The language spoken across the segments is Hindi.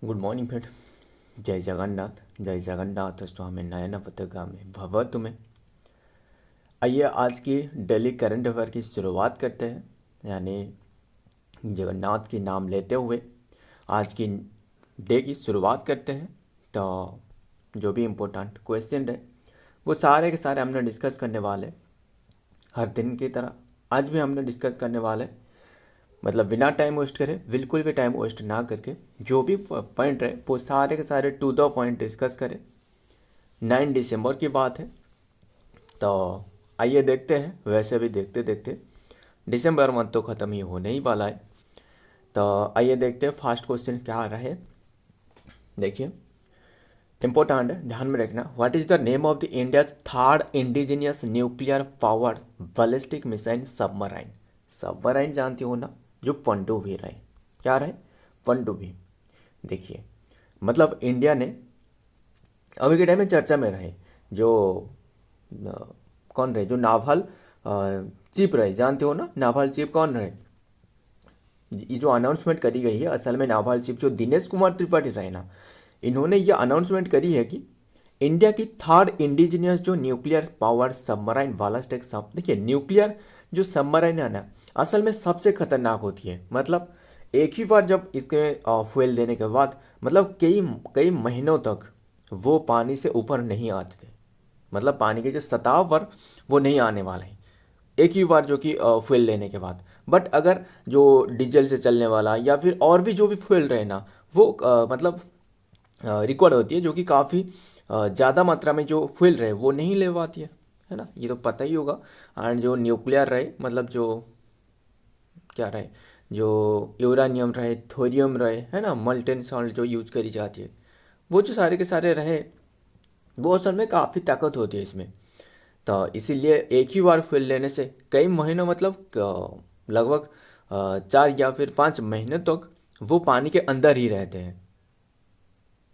Good morning friend. जय जगन्नाथ स्वामी नयन पथगामी भव तुम्हें। आइए आज की डेली करंट अफेयर की शुरुआत करते हैं, यानी जगन्नाथ की नाम लेते हुए आज की डे की शुरुआत करते हैं। तो जो भी इम्पोर्टेंट क्वेश्चन है वो सारे के सारे हमने डिस्कस करने वाले, हर दिन की तरह आज भी हमने डिस्कस करने वाले। मतलब बिना टाइम वेस्ट करे, बिल्कुल भी टाइम वेस्ट ना करके जो भी पॉइंट रहे वो सारे के सारे टू द पॉइंट डिस्कस करें। 9 दिसंबर की बात है, तो आइए देखते हैं। वैसे भी देखते देखते दिसंबर मंथ तो ख़त्म ही होने ही वाला है। तो आइए देखते हैं फर्स्ट क्वेश्चन क्या आ रहा है। देखिए इम्पोर्टेंट है, ध्यान में रखना। What is the name of the India third indigenous nuclear powered ballistic missile submarine. Submarine जानते हो ना, जो पनडुब्बी रहे, क्या रहे, पनडुब्बी। देखिए मतलब इंडिया ने अभी के टाइम में चर्चा में रहे जो कौन रहे, जो नावल चीफ रहे, जानते हो ना नावल चीफ कौन रहे। ये जो अनाउंसमेंट करी गई है, असल में नावल चीफ जो दिनेश कुमार त्रिपाठी रहे ना, इन्होंने ये अनाउंसमेंट करी है कि इंडिया की थर्ड इंडिजिनियस जो न्यूक्लियर पावर सबमराइन बैलिस्टिक सब। देखिए न्यूक्लियर जो सबमराइन है ना, असल में सबसे खतरनाक होती है। मतलब एक ही बार जब इसके फ्यूल देने के बाद मतलब कई कई महीनों तक वो पानी से ऊपर नहीं आते थे। मतलब पानी के जो सतह पर वो नहीं आने वाले हैं एक ही बार जो कि फ्यूल लेने के बाद। बट अगर जो डीजल से चलने वाला या फिर और भी जो भी फ्यूल रहे ना, वो मतलब रिकॉर्ड होती है जो कि काफ़ी ज़्यादा मात्रा में जो फ्यूल रहे वो नहीं ले पाती है ना, ये तो पता ही होगा। एंड जो न्यूक्लियर रहे, मतलब जो क्या रहे, जो यूरानियम रहे, थोरियम रहे, है ना, मल्टेन सॉल्ट जो यूज करी जाती है, वो जो सारे के सारे रहे वो असल में काफ़ी ताकत होती है इसमें। तो इसीलिए एक ही बार फ्यूल लेने से कई महीनों, मतलब लगभग 4 या फिर 5 महीने तक वो पानी के अंदर ही रहते हैं,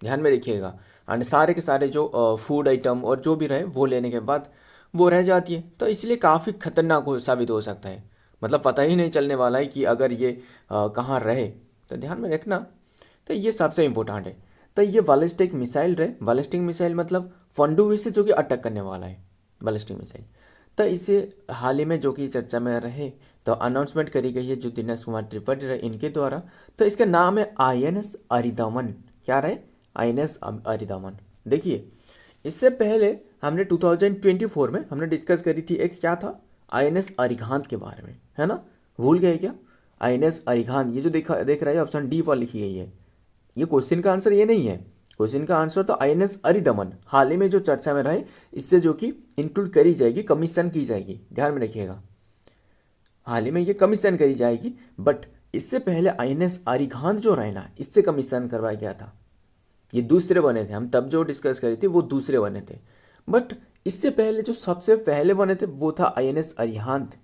ध्यान में रखिएगा। एंड सारे के सारे जो फूड आइटम और जो भी रहे वो लेने के बाद वो रह जाती है। तो इसलिए काफ़ी खतरनाक साबित हो सकता है। मतलब पता ही नहीं चलने वाला है कि अगर ये कहाँ रहे, तो ध्यान में रखना। तो ये सबसे इम्पोर्टेंट है। तो ये बैलिस्टिक मिसाइल रहे, बैलिस्टिक मिसाइल मतलब पनडुब्बी से जो कि अटैक करने वाला है बैलिस्टिक मिसाइल। तो इसे हाल ही में जो कि चर्चा में रहे, तो अनाउंसमेंट करी गई है जो दिनेश कुमार त्रिपाठी रहे इनके द्वारा। तो इसका नाम है INS अरिदमन। क्या रहे, INS अरिदमन। देखिए इससे पहले हमने 2024 में हमने डिस्कस करी थी, एक क्या था, INS अरिहंत के बारे में, है ना, भूल गए क्या। INS अरिहंत, ये जो देख रहे हैं ऑप्शन डी पर लिखी गई है, ये क्वेश्चन का आंसर ये नहीं है। क्वेश्चन का आंसर तो INS अरिदमन हाल ही में जो चर्चा में रहे, इससे जो कि इंक्लूड करी जाएगी, कमीशन की जाएगी, ध्यान में रखिएगा। हाल ही में ये कमीशन करी जाएगी, बट इससे पहले INS अरिहंत जो रहे ना, इससे कमीशन करवाया गया था। ये दूसरे बने थे, हम तब जो डिस्कस करी थी वो दूसरे बने थे। बट इससे पहले जो सबसे पहले बने थे वो था INS अरिहंत।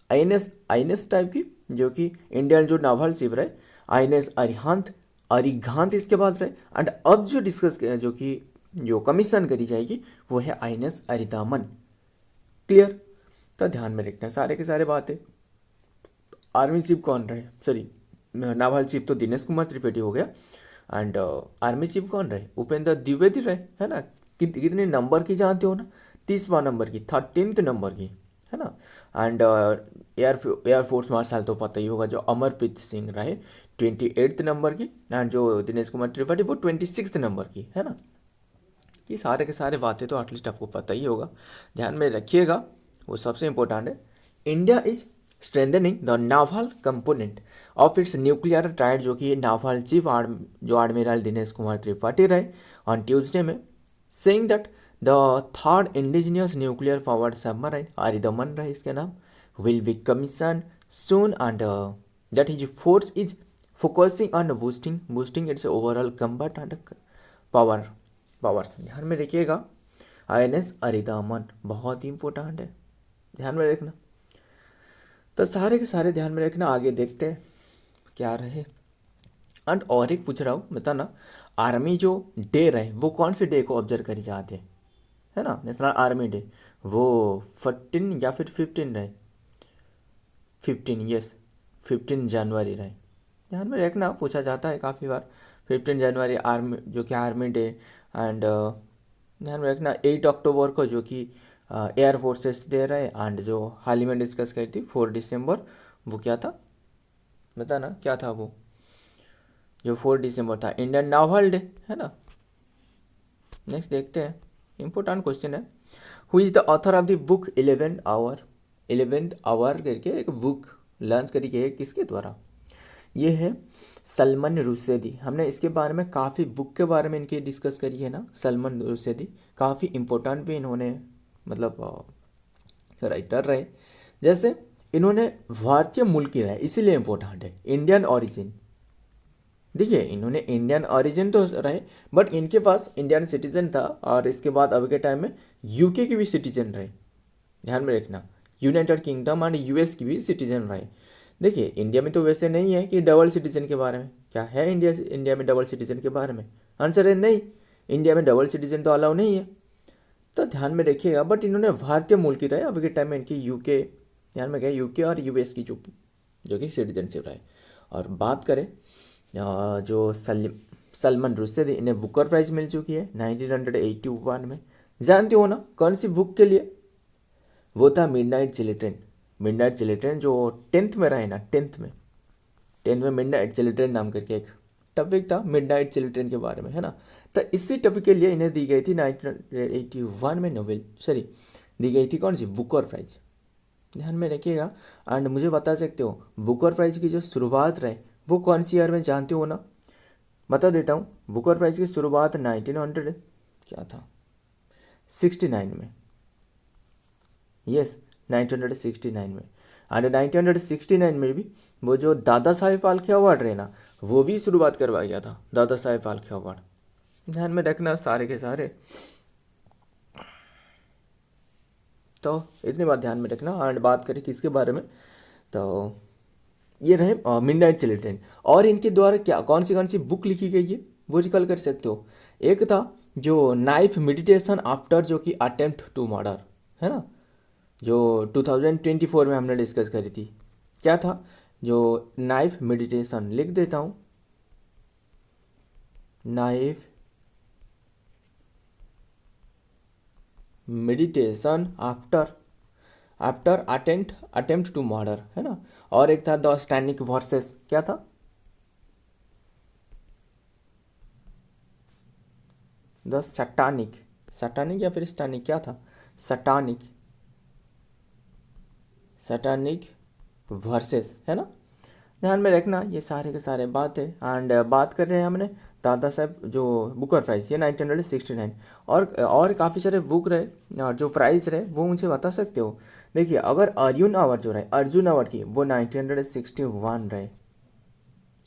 INS टाइप की जो कि इंडियन जो नावल शिप रहे, INS अरिहंत, अरिघांत इसके बाद रहे। एंड अब जो डिस्कस जो कि जो कमीशन करी जाएगी वो है INS अरिदामन। क्लियर। तो ध्यान में रखना सारे के सारे बातें। आर्मी चीफ कौन रहे, सॉरी नावल चीफ तो दिनेश कुमार त्रिपाठी हो गया। एंड आर्मी चीफ कौन रहे, उपेंद्र द्विवेदी रहे, है ना। कितने नंबर की जानते हो ना, 30वां नंबर की, 13th नंबर की, है ना। एंड एयरफोर्स मार्शल तो पता ही होगा जो अमरप्रीत सिंह रहे, 28th नंबर की। एंड जो दिनेश कुमार त्रिपाठी वो 26th नंबर की, है ना। ये सारे के सारे बातें तो एटलीस्ट आपको पता ही होगा, ध्यान में रखिएगा, वो सबसे इंपॉर्टेंट है। India is strengthening the naval component of its nuclear triad, जो कि नावल चीफ जो एडमिरल दिनेश कुमार त्रिपाठी रहे ऑन ट्यूजडे में, saying that the third indigenous nuclear powered submarine Aridhaman रहे इसके नाम, will be commission soon, and that his force is focusing on boosting its overall combat and powers. ध्यान में रखिएगा, INS अरिदामन बहुत ही इंपॉर्टेंट है, ध्यान में रखना। तो सारे के सारे ध्यान में रखना। आगे देखते हैं क्या रहे। एंड और एक पूछ रहा हूँ, बताना आर्मी जो डे रहे वो कौन से डे को ऑब्जर्व करी जाते हैं, है ना, नेशनल आर्मी डे, वो 14 या फिर 15 रहे, 15, यस 15 जनवरी रहे, ध्यान में रखना, पूछा जाता है काफ़ी बार। 15 जनवरी आर्मी जो कि आर्मी डे, एंड ध्यान में रखना 8 अक्टूबर को जो कि एयर फोर्सेस डे रहे, एंड जो हाल ही में डिस्कस करी थी 4 दिसंबर, वो क्या था बताना, क्या था वो? जो 4 दिसंबर था इंडियन नावल डे, है ना। नेक्स्ट देखते हैं, इंपॉर्टेंट क्वेश्चन है। Who is the author of the book 11th hour करके एक बुक लॉन्च करी गई है, किसके द्वारा? ये है सलमान रुश्दी। हमने इसके बारे में काफ़ी बुक के बारे में इनकी डिस्कस करी है ना, सलमान रुश्दी काफ़ी इम्पोर्टेंट भी इन्होंने मतलब राइटर रहे। जैसे इन्होंने भारतीय मूल की रहे, इसीलिए इम्पोर्टेंट है, इंडियन ओरिजिन। देखिए इन्होंने इंडियन ओरिजिन तो रहे, बट इनके पास इंडियन सिटीजन था, और इसके बाद अभी के टाइम में यूके की भी सिटीजन रहे। ध्यान में रखना, यूनाइटेड किंगडम एंड यूएस की भी सिटीजन रहे। देखिए इंडिया में तो वैसे नहीं है कि डबल सिटीजन के बारे में, क्या है इंडिया में डबल सिटीजन के बारे में? आंसर है नहीं, इंडिया में डबल सिटीजन तो अलाउ नहीं है। तो ध्यान में रखिएगा, बट इन्होंने भारतीय मूल की रहे, अभी के टाइम में इनकी यूके, ध्यान में गया यूके और यूएस की जो कि सिटीजनशिप रहे। और बात करें जो सलमान रुश्दी, इन्हें बुकर प्राइज मिल चुकी है 1981 में। जानते हो ना कौन सी बुक के लिए? वो था मिडनाइट चिल्ड्रन। मिडनाइट चिल्ड्रन जो 10th में रहे ना, 10th में मिडनाइट चिल्ड्रन नाम करके एक टॉपिक था मिडनाइट चिल्ड्रन के बारे में, है ना। तो इसी टॉपिक के लिए इन्हें दी गई थी 1981 में नोबेल, सॉरी दी गई थी कौन सी? Booker prize. ध्यान में रखिएगा। एंड मुझे बता सकते हो बुकर प्राइज की जो शुरुआत रहे वो कौन सी ईयर में, जानते हो ना? बता देता हूँ, बुकर प्राइज की शुरुआत 1900 क्या था 69 में, यस 1969 में। एंड 1969 में भी वो जो दादा साहेब फाल्के अवार्ड रहे ना, वो भी शुरुआत करवाया गया था, दादा साहेब फाल्के अवार्ड। ध्यान में रखना सारे के सारे, तो इतनी बात ध्यान में रखना। एंड बात करें किसके बारे में, तो ये रहे मिडनाइट चिल्ड्रन। और इनके द्वारा क्या कौन सी बुक लिखी गई है वो रिकॉल कर सकते हो। एक था जो नाइफ मेडिटेशन आफ्टर जो कि अटेम्प्ट टू मर्डर, है ना, जो 2024 में हमने डिस्कस करी थी। क्या था? जो नाइफ मेडिटेशन, लिख देता हूँ, knife meditation after attempt to murder, है ना। और एक था द स्टैनिक वर्सेस, क्या था? द सटानिक या फिर स्टैनिक, क्या था? सटानिक वर्सेस, है ना। ध्यान में रखना ये सारे के सारे बात है। एंड बात कर रहे हैं हमने दादा साहब जो बुकर प्राइज़, ये 1969। और काफ़ी सारे बुक रहे और जो प्राइज़ रहे वो मुझे बता सकते हो। देखिए अगर अर्जुन अवार्ड की वो 1961 रहे,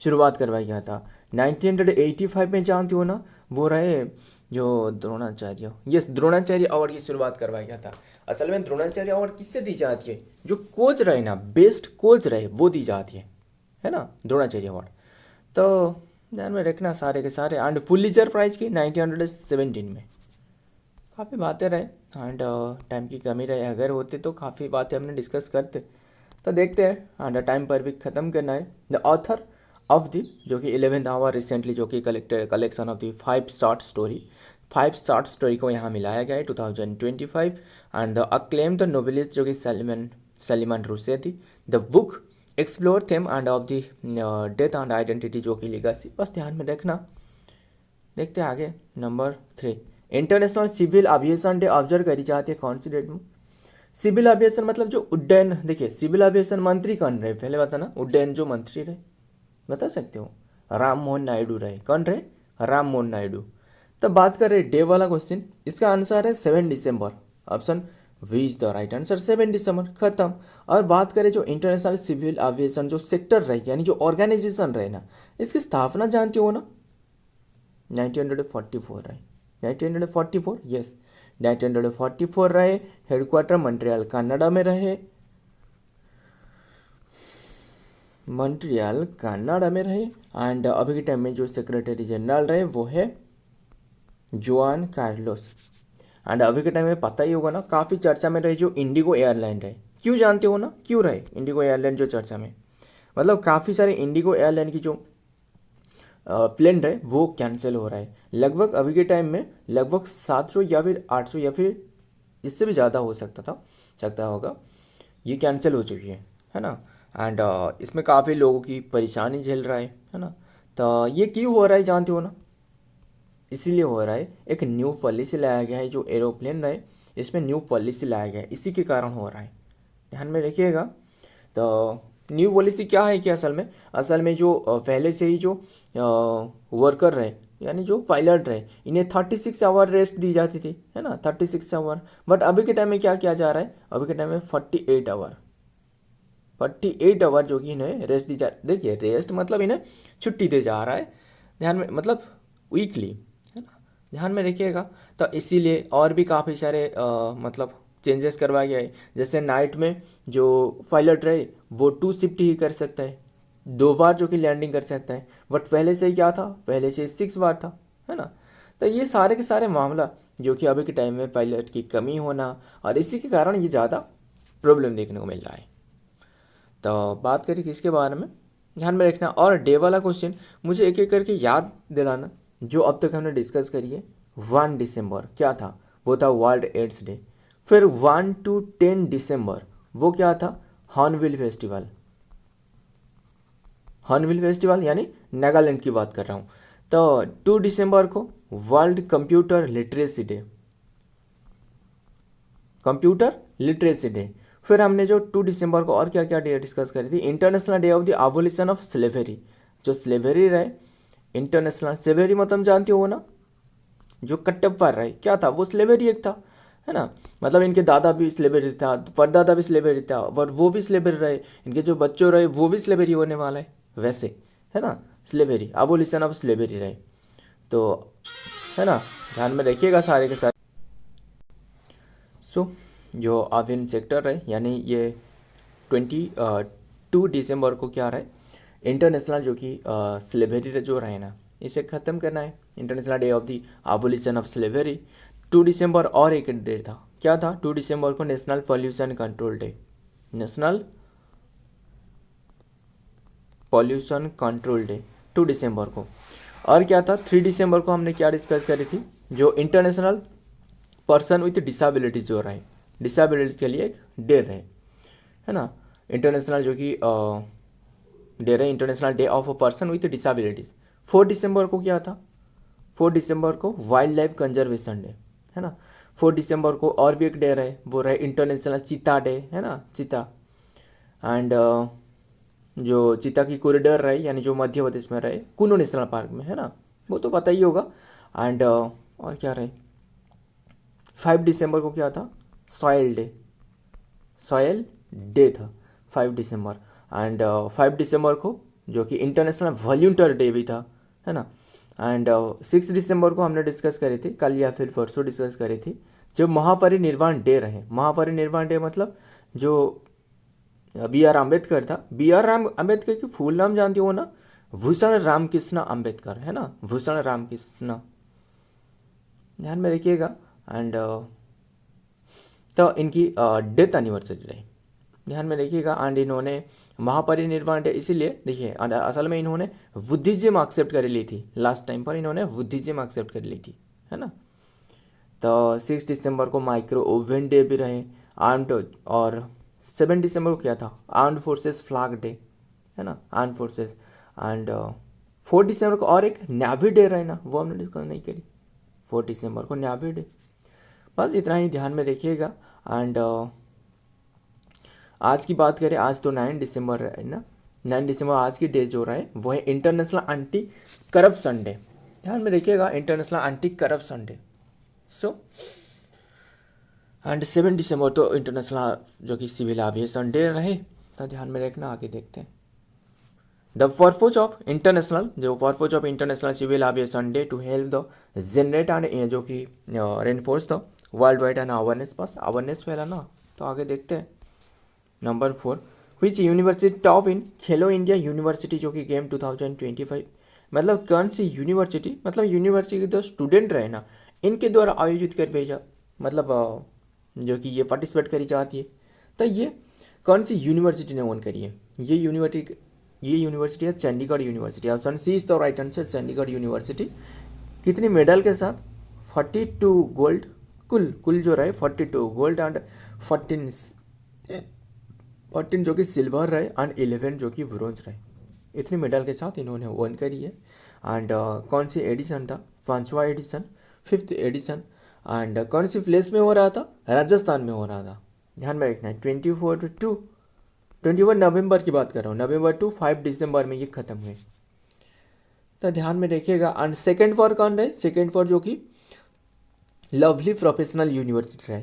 शुरुआत करवाया गया था। 1985 में जानते हो ना, वो रहे जो द्रोणाचार्य अवार्ड की शुरुआत करवाया गया था। असल में द्रोणाचार्य अवार्ड किससे दी जाती है? जो कोच रहे ना, बेस्ट कोच रहे वो दी जाती है ना, द्रोणाचार्य अवार्ड। तो ध्यान में रखना सारे के सारे। एंड पुलित्जर प्राइज की 1917 में। काफ़ी बातें रहे एंड टाइम की कमी रहे, अगर होते तो काफ़ी बातें हमने डिस्कस करते। तो देखते हैं एंड टाइम पर भी ख़त्म करना है। द ऑथर ऑफ द जो कि 11th आवर रिसेंटली जो कि collection of the 5 short story को यहाँ मिलाया गया है 2025। And the acclaim the novelist जो कि Salman Rushdie. The book explore theme and of the death and identity जो कि लीगेसी। बस ध्यान में रखना। देखते हैं आगे। Number 3, international civil aviation day observe करी जाती है कौन सी डेट में? सिविल एविएशन मतलब जो उड्डयन, देखिए सिविल एविएशन मंत्री कौन रहे पहले बताना, उड्डयन जो मंत्री रहे बता सकते हो? राम मोहन नायडू रहे। कौन रहे? राम मोहन नायडू। तब बात कर रहे डे वाला क्वेश्चन, इसका आंसर है 7 दिसंबर। Option V is the right answer, 7 दिसंबर, खत्म। और बात करें जो इंटरनेशनल सिविल एविएशन जो सेक्टर रहे यानी जो ऑर्गेनाइजेशन रहे ना, इसकी स्थापना जानते हो ना? 1944 रहे। 1944, यस 1944 रहे। हेडक्वार्टर मॉन्ट्रियल कनाडा में रहे, एंड अभी के टाइम में जो सेक्रेटरी जनरल रहे वो है जुआन कार्लोस। एंड अभी के टाइम में पता ही होगा ना, काफ़ी चर्चा में रहे जो इंडिगो एयरलाइन रहे। क्यों जानते हो ना, क्यों रहे इंडिगो एयरलाइन जो चर्चा में? मतलब काफ़ी सारे इंडिगो एयरलाइन की जो प्लेन रहे वो कैंसिल हो रहा है। लगभग अभी के टाइम में लगभग 700 या फिर 800 या फिर इससे भी ज़्यादा हो सकता होगा, ये कैंसिल हो चुकी है ना। एंड इसमें काफ़ी लोगों की परेशानी झेल रहा है ना। तो ये क्यों हो रहा है जानते हो ना, इसीलिए हो रहा है, एक न्यू पॉलिसी लाया गया है जो एरोप्लेन रहे, इसमें न्यू पॉलिसी लाया गया है, इसी के कारण हो रहा है, ध्यान में रखिएगा। तो न्यू पॉलिसी क्या है कि असल में जो पहले से ही जो वर्कर रहे यानी जो पायलट रहे, इन्हें 36 आवर रेस्ट दी जाती थी, है ना, 36 आवर। बट अभी के टाइम में क्या किया जा रहा है, अभी के टाइम में 48 आवर जो कि इन्हें रेस्ट दी जा, देखिए रेस्ट मतलब इन्हें छुट्टी दे जा रहा है, ध्यान में, मतलब वीकली, है ना, ध्यान में रखिएगा। तो इसीलिए और भी काफ़ी सारे मतलब चेंजेस करवाया गया है। जैसे नाइट में जो पायलट रहे वो 2 शिफ्ट ही कर सकता है, 2 बार जो कि लैंडिंग कर सकता है। बट पहले से ही क्या था, पहले से 6 बार था, है ना। तो ये सारे के सारे मामला जो कि अभी के टाइम में पायलट की कमी होना और इसी के कारण ये ज़्यादा प्रॉब्लम देखने को मिल रहा है। तो बात करें किसके बारे में, ध्यान में रखना। और डे वाला क्वेश्चन मुझे एक एक करके याद दिलाना जो अब तक हमने डिस्कस करी है। 1 दिसंबर क्या था, वो था वर्ल्ड एड्स डे। फिर 1 to 10 दिसंबर वो क्या था, हॉर्नबिल फेस्टिवल। हॉर्नबिल फेस्टिवल यानी नागालैंड की बात कर रहा हूँ। तो 2 दिसंबर को world computer literacy day, computer literacy day. फिर हमने जो 2 दिसंबर को और क्या क्या डे डिस्कस करी थी, international day of the abolition of slavery. जो स्लेवरी रहे, इंटरनेशनल स्लेवरी मतलब जानते हो ना, जो कट्टप्पा रहे क्या था, वो स्लेवरी एक था, है ना। मतलब इनके दादा भी स्लेवरी था, परदादा भी स्लेवरी था, और वो भी स्लेवरी रहे, इनके जो बच्चों रहे वो भी स्लेवरी होने वाला है वैसे, है ना। स्लेवरी एबोलिशन ऑफ स्लेवरी रहे, तो है ना, ध्यान में रखिएगा सारे के सारे। सो जो अविन सेक्टर है यानी ये 22 दिसंबर को क्या रहा है, इंटरनेशनल जो कि स्लेवरी जो रहे ना, इसे ख़त्म करना है, international day of the abolition of slavery. 2 दिसंबर और एक डे था, क्या था, 2 दिसंबर को national pollution control day, national pollution control day 2 दिसंबर को। और क्या था, 3 दिसंबर को हमने क्या डिस्कस करी थी, जो इंटरनेशनल पर्सन विथ डिसेबिलिटीज जो रहे, डिसेबिलिटी के लिए एक डे रहे, है ना, इंटरनेशनल जो कि डे रहे, international day of a person with disabilities. 4 दिसंबर को क्या था, 4 दिसंबर को वाइल्ड लाइफ कंजर्वेशन डे, है ना। 4 दिसंबर को और भी एक डे रहे, वो रहे इंटरनेशनल चीता डे, है ना, चीता। एंड जो चीता की कॉरिडोर रहे यानी जो मध्य प्रदेश में रहे, कुनो नेशनल पार्क में, है ना, वो तो पता ही होगा। एंड और क्या रहे, 5 दिसंबर को क्या था, सॉयल डे, सॉयल डे था 5 दिसंबर। एंड 5 दिसंबर को जो कि इंटरनेशनल वॉल्यूंटियर डे भी था, है ना। एंड 6 दिसंबर को हमने डिस्कस करी थी, कल या फिर परसों डिस्कस करी थी, जो महापरिनिर्वाण डे रहे। महापरिनिर्वाण डे मतलब जो बी आर अम्बेडकर था, बी आर अम्बेडकर की फुल नाम जानते हो ना, भूषण रामकृष्ण अम्बेडकर, है ना, भूषण रामकृष्ण, ध्यान में रखिएगा। एंड तो इनकी डेथ एनिवर्सरी रही, ध्यान में रखिएगा। एंड इन्होंने महापरिनिर्वाण डे इसीलिए देखिए, असल में इन्होंने बुद्धिज्म एक्सेप्ट कर ली थी, लास्ट टाइम पर इन्होंने बुद्धिज्म एक्सेप्ट कर ली थी, है ना। तो 6 दिसंबर को माइक्रो ओवन डे भी रहे, आर्म्ड, और 7 दिसंबर को क्या था, आर्म्ड फोर्सेस फ्लैग डे, है ना, आर्म्ड फोर्सेस। एंड 4 दिसंबर को और एक नेवी डे रहे ना, वो हमने डिस्कस नहीं करी, 4 दिसंबर को नेवी डे। बस इतना ही ध्यान में रखिएगा। एंड आज की बात करें, आज तो 9 दिसंबर है ना, 9 दिसंबर आज की डे जो रहे वो है इंटरनेशनल एंटी करप्शन डे, ध्यान में रखिएगा, international anti corruption day. So and 7 दिसंबर तो इंटरनेशनल जो कि सिविल एविएशन डे रहे, तो ध्यान में रखना। आगे देखते हैं, द पर्पज ऑफ इंटरनेशनल, जो purpose of international civil aviation day to help the generate and जो कि reinforce the world wide and awareness, बस अवेयरनेस फैलाना। तो आगे देखते हैं, number 4, which university top in Khelo India university जो कि गेम 2025, मतलब कौन सी यूनिवर्सिटी, मतलब यूनिवर्सिटी के जो स्टूडेंट रहे ना, इनके द्वारा आयोजित कर भेजा, मतलब जो कि ये पार्टिसिपेट करी जाती है। तो ये कौन सी यूनिवर्सिटी ने ओन करी है, ये यूनिवर्सिटी ये यूनिवर्सिटी है Chandigarh university. Option C is the right answer, Chandigarh university. कितनी मेडल के साथ? 42 गोल्ड, कुल जो रहे 42 गोल्ड एंड 14 जो कि सिल्वर रहे एंड 11 जो कि ब्रोंज रहे। इतनी मेडल के साथ इन्होंने वन करी है। एंड कौन सी एडिशन था? 5वां एडिशन, 5th एडिशन। एंड कौन सी प्लेस में हो रहा था? राजस्थान में हो रहा था। ध्यान में रखना है। 21 नवंबर की बात कर रहा हूँ, नवंबर टू 5 दिसंबर में ये खत्म हुए। तो ध्यान में रखिएगा। एंड सेकेंड फॉर कौन रहे? सेकेंड फॉर जो कि लवली प्रोफेशनल यूनिवर्सिटी रहे।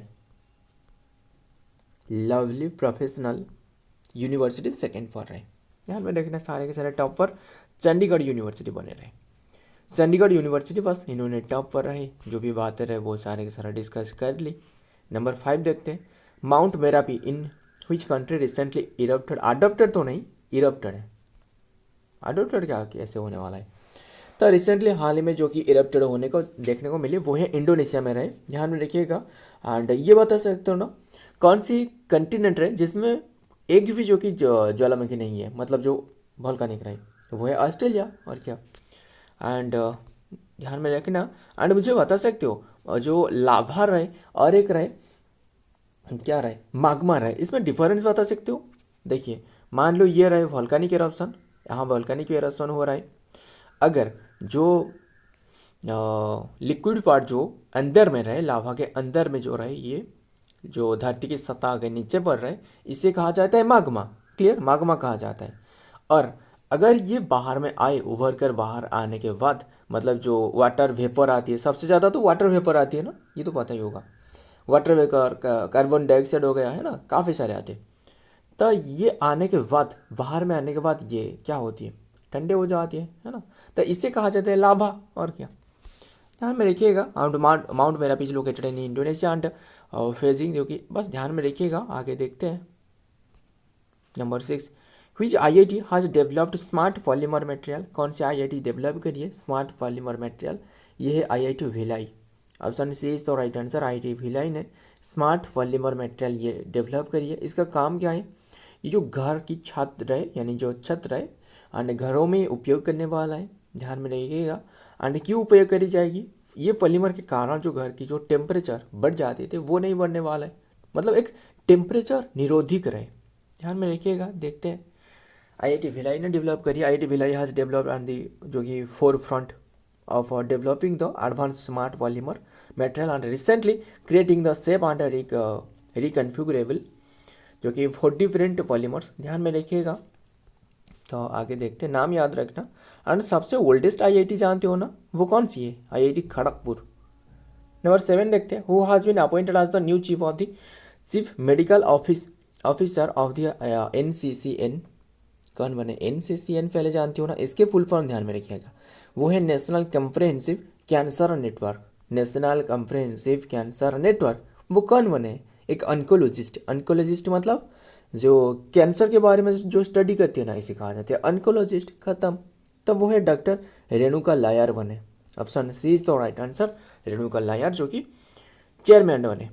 Lovely professional university second for रहे। ध्यान में रखना, सारे के सारे टॉप पर चंडीगढ़ यूनिवर्सिटी बने रहे। चंडीगढ़ यूनिवर्सिटी बस इन्होंने टॉप पर रहे। जो भी बातें रहे वो सारे के सारा डिस्कस कर ली। नंबर 5 देखते हैं। Mount Merapi in which country recently erupted? Adopted तो नहीं, इरप्टेड है। अडोप्टेड क्या कैसे होने वाला है? तो रिसेंटली हाल ही में जो कि इरप्टेड होने को देखने को मिले वो है इंडोनेशिया में रहे। ध्यान में रखिएगा। एंड ये बता सकते हो ना कौन सी कंटिनेंट रहे जिसमें एक भी जो कि ज्वालामुखी नहीं है, मतलब जो वोल्केनिक रहे, वो है ऑस्ट्रेलिया। और क्या? एंड ध्यान में रखना। एंड मुझे बता सकते हो जो लावा रहे और एक रहे क्या रहे, माग्मा रहे, इसमें डिफरेंस बता सकते हो? देखिए, मान लो ये रहे वोल्केनिक एरप्शन, यहाँ वोल्केनिक एरप्शन हो रहा है। अगर जो लिक्विड पार्ट जो अंदर में रहे, लावा के अंदर में जो रहे, ये जो धरती की सतह के नीचे पर रहे, इसे कहा जाता है माग्मा। क्लियर? माग्मा कहा जाता है। और अगर ये बाहर में आए, उभर कर बाहर आने के बाद, मतलब जो वाटर वेपर आती है, सबसे ज़्यादा तो वाटर वेपर आती है ना, ये तो पता ही होगा। वाटर वेपर, कार्बन डाइऑक्साइड हो गया है ना, काफ़ी सारे आते हैं। तो ये आने के बाद, बाहर में आने के बाद ये क्या होती है? ठंडे हो जाती है ना। तो इसे कहा जाता है लाभा। और क्या? ध्यान में रखिएगा। Mount Merapi is located in Indonesia and facing, जो कि बस ध्यान में रखिएगा। आगे देखते हैं। Number 6, which IIT has developed smart polymer material? कौन से IIT डेवलप करिए स्मार्ट पॉलीमर मटेरियल? ये है IIT Bhilai. Option C is तो राइट आंसर। IIT भिलाई ने स्मार्ट पॉलीमर मटेरियल ये डेवलप करिए। इसका काम क्या है? ये जो घर की छत रहे, यानी जो छत रहे एंड घरों में उपयोग करने वाला है। ध्यान में रखिएगा। एंड क्यों उपयोग करी जाएगी? ये पॉलीमर के कारण जो घर की जो टेम्परेचर बढ़ जाते थे वो नहीं बढ़ने वाला है, मतलब एक टेम्परेचर निरोधिक रहे। ध्यान में रखिएगा। देखते हैं। IIT भिलाई ने डेवलप करी। IIT Bhilai has developed on the जो कि four front of developing the advanced smart polymer material and recently creating the shape and reconfigurable, जो कि 4 डिफरेंट पॉलीमर्स। ध्यान में रखिएगा। तो आगे देखते हैं, नाम याद रखना। एंड सबसे ओल्डेस्ट IIT जानते हो ना, वो कौन सी है? IIT खड़गपुर। नंबर 7 देखते हैं। Who has been appointed as the new chief medical officer of the NCCN? कौन बने? NCCN पहले जानते हो ना, इसके फुल फॉर्म ध्यान में रखिएगा। वो है national comprehensive cancer network. National comprehensive cancer network. वो कौन बने? एक ऑन्कोलॉजिस्ट। ऑन्कोलॉजिस्ट मतलब जो कैंसर के बारे में जो स्टडी करती है ना, इसे कहा जाता है ऑन्कोलॉजिस्ट। खत्म। तो वो है डॉक्टर रेणुका लायर बने। Option C is the right answer. Renuka लायर जो कि चेयरमैन बने।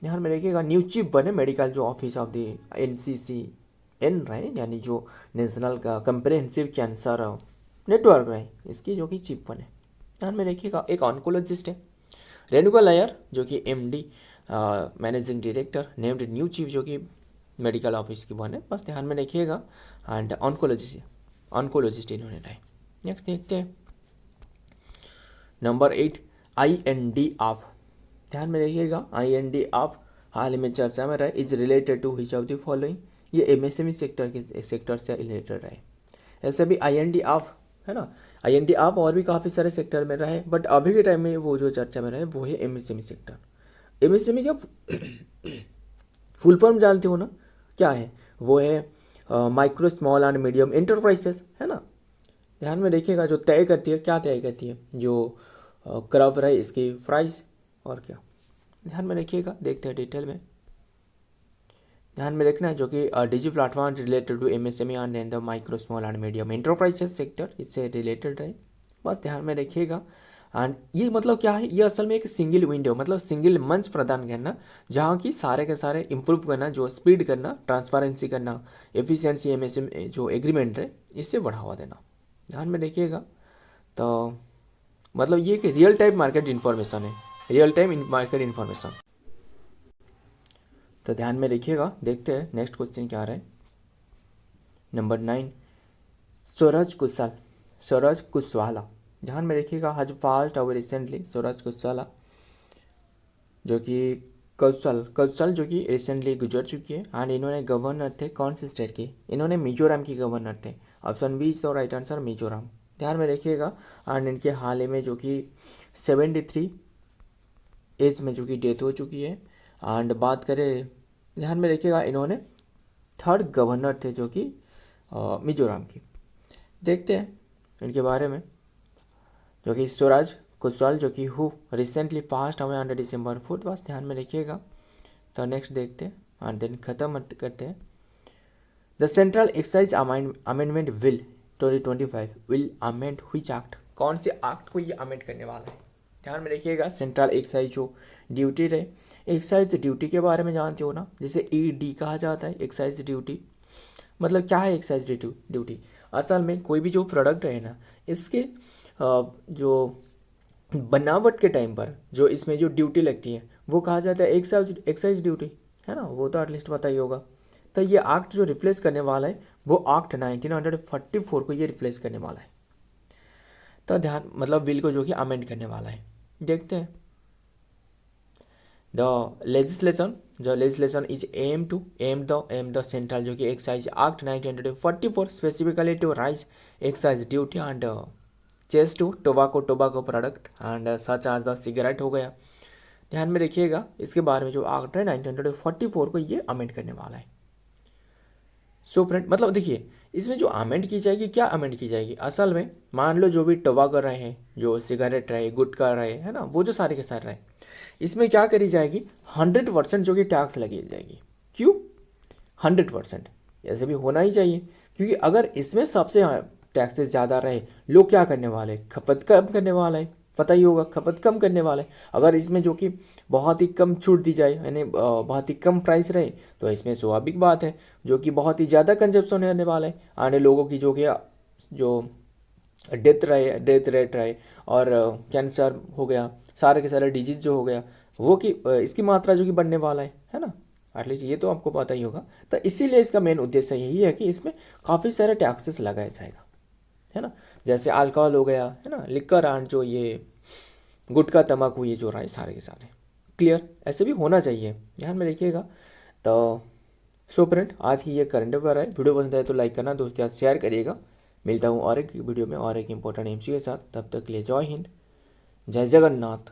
ध्यान में रखिएगा। न्यू चीफ बने मेडिकल जो ऑफिस ऑफ द NCCN रहे, यानी जो नेशनल का कम्प्रहेंसिव कैंसर नेटवर्क रहे, इसकी जो कि चीफ बने। ध्यान में रखिएगा। एक ऑन्कोलॉजिस्ट है रेणुका लायर जो कि MD managing director, named new chief जो कि मेडिकल ऑफिस की बने। बस ध्यान में रखिएगा। एंड ऑन्कोलॉजिस्ट इन्होंने रहे। नेक्स्ट देखते हैं। Number 8, IND of. ध्यान में रखिएगा। IND ऑफ हाल ही में चर्चा में रहे। Is related to which of the following? ये MSME सेक्टर से रिलेटेड रहे। ऐसे भी IND ऑफ है ना, IND ऑफ और भी काफ़ी सारे सेक्टर में रहे, बट अभी के टाइम में वो जो चर्चा में रहे वो है MSME सेक्टर। MSME क्या फुल फॉर्म जानते हो ना, क्या है? वो है micro small and medium enterprises, है ना। ध्यान में रखिएगा। जो तय करती है, क्या तय करती है? जो क्रॉप रहे इसकी प्राइस। और क्या? ध्यान में रखिएगा। देखते हैं डिटेल में। ध्यान में रखना है जो कि digi platform related to MSME and the micro small and medium enterprises sector, इससे रिलेटेड रहे। बस ध्यान में रखिएगा। एंड ये मतलब क्या है, ये असल में एक सिंगल विंडो मतलब सिंगल मंच प्रदान करना, जहाँ की सारे के सारे इम्प्रूव करना, जो स्पीड करना, ट्रांसपेरेंसी करना, एफिशिएंसी, एमएसएम जो एग्रीमेंट है इससे बढ़ावा देना। ध्यान में देखिएगा। तो मतलब ये कि रियल टाइम मार्केट इन्फॉर्मेशन है, रियल टाइम मार्केट इन्फॉर्मेशन। तो ध्यान में रखिएगा। देखते हैं नेक्स्ट क्वेश्चन क्या आ रहा है। नंबर 9, सूरज कुशल, सूरज कुशवाहा। ध्यान में रखिएगा। हज फास्ट और रिसेंटली सूरज कुशवाहा जो कि कौशल जो कि रिसेंटली गुजर चुकी है, एंड इन्होंने गवर्नर थे कौन से स्टेट के, इन्होंने मिजोरम की गवर्नर थे। Option B is the right answer, Mizoram. ध्यान में रखिएगा। एंड इनके हाल ही में जो कि 73 एज में जो कि डेथ हो चुकी है। एंड बात करें, ध्यान में रखिएगा, इन्होंने 3rd गवर्नर थे जो कि मिजोरम की। देखते हैं इनके बारे में, जो कि सूरज कुशवाहा जो कि who recently passed away on December 4th। बस ध्यान में रखिएगा। तो नेक्स्ट देखते हैं एंड देन खत्म करते हैं। The central excise amendment bill 2025 will amend which act, कौन से एक्ट को ये अमेंड करने वाला है। ध्यान में रखिएगा। सेंट्रल एक्साइज जो ड्यूटी रहे, एक्साइज ड्यूटी के बारे में जानते हो ना, जिसे ED कहा जाता है, एक्साइज ड्यूटी। मतलब क्या है एक्साइज ड्यूटी? असल में कोई भी जो प्रोडक्ट रहे ना, इसके जो बनावट के टाइम पर जो इसमें जो ड्यूटी लगती है वो कहा जाता है एक्साइज ड्यूटी, है ना। वो तो एटलीस्ट पता ही होगा। तो ये एक्ट जो रिप्लेस करने वाला है वो एक्ट 1944 को ये रिप्लेस करने वाला है। तो ध्यान मतलब बिल को जो कि अमेंड करने वाला है। देखते हैं। द लेजिस्लेशन इज एम द सेंट्रल जो कि excise act 1944 specifically to raise excise duty and cess to tobacco product and such आज द सिगरेट हो गया। ध्यान में रखिएगा। इसके बारे में जो एक्ट है 1944 को ये अमेंड करने वाला है। सो फ्रेंड मतलब देखिए, इसमें जो अमेंड की जाएगी, क्या अमेंड की जाएगी असल में, मान लो जो भी टोबाको रहे हैं, जो सिगरेट रहे, गुटखा रहे, है ना, वो जो सारे के सारे रहे, इसमें क्या करी जाएगी, 100% जो कि टैक्स लगी जाएगी। क्यों 100%? ऐसे भी होना ही चाहिए, क्योंकि अगर इसमें सबसे टैक्सेस ज़्यादा रहे, लोग क्या करने वाले, खपत कम करने वाला है। पता ही होगा, खपत कम करने वाला है। अगर इसमें जो कि बहुत ही कम छूट दी जाए, यानी बहुत ही कम प्राइस रहे, तो इसमें स्वाभाविक बात है जो कि बहुत ही ज़्यादा कंजप्शन होने वाला है। आने लोगों की जो कि जो डेथ रेट रहे और कैंसर हो गया, सारे के सारे डिजीज जो हो गया, वो कि इसकी मात्रा जो कि बढ़ने वाला है ना। एटलीस्ट ये तो आपको पता ही होगा। तो इसीलिए इसका मेन उद्देश्य यही है कि इसमें काफ़ी सारे टैक्सेस लगाया जाएगा, है ना। जैसे अल्कोहल हो गया, है ना, लिक्कर एंड जो ये गुटखा तंबाकू, ये जो रहे सारे के सारे। क्लियर? ऐसे भी होना चाहिए, ध्यान में रखिएगा। तो सो फ्रेंड, आज की ये करंट अफेयर है। वीडियो पसंद आए तो लाइक करना, दोस्तों यार शेयर करिएगा। मिलता हूँ और एक वीडियो में और एक इंपॉर्टेंट MC के साथ। तब तक के लिए जय हिंद, जय जगन्नाथ।